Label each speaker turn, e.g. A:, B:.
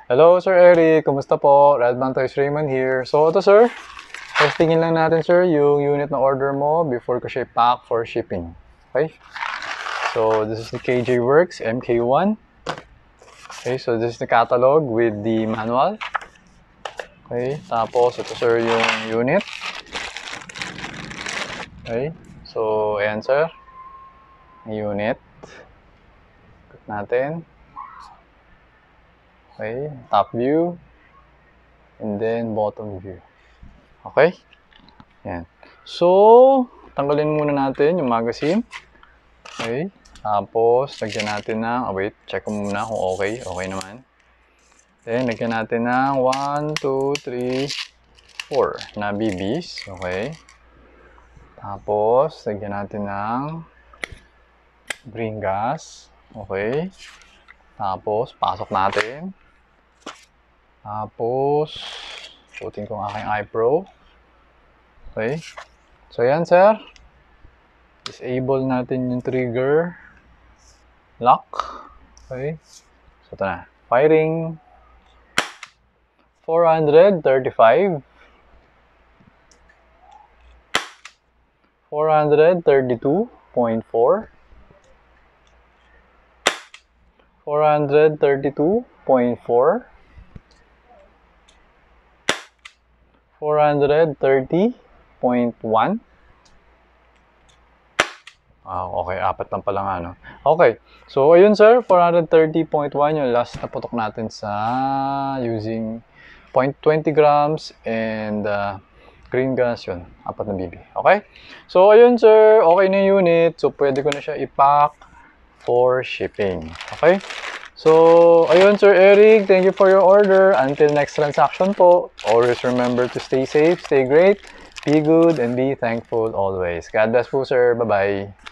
A: Hello, Sir Eric. Kumusta po? Redman Toys Raymond here. So, ito, sir. Testingin lang natin, sir, yung unit na order mo before ko siya i-pack for shipping. Okay? So, this is the Kjworks MK1. Okay, so this is the catalog with the manual. Okay, tapos ito, sir, yung unit. Okay, so, ayan, sir. Yung unit. Cut natin. Okay, top view. And then, bottom view. Okay? Yan. So, tanggalin muna natin yung magazine. Okay. Tapos, lagyan natin ng, wait, check ko muna kung okay. Okay naman. Then, lagyan natin ng 1, 2, 3, 4 na BBs. Okay. Tapos, lagyan natin ng green gas. Okay. Tapos, pasok natin. Tapos, putin ko ang aking iPro. Okay. So, yan, sir. Disable natin yung trigger lock. Okay. So, ito na. Firing. 435. 432.4. 432.4. 430.1. Okay, apat lang pala nga, no? Okay, so ayun, sir, 430.1 yung last na putok natin sa using 0.20 grams and green gas yun, apat na BB. Okay, so ayun, sir, okay na yung unit, so pwede ko na siya i-pack for shipping. Okay, so ayun, Sir Eric, thank you for your order. Until next transaction po, always remember to stay safe, stay great, be good, and be thankful always. God bless po, sir. Bye-bye.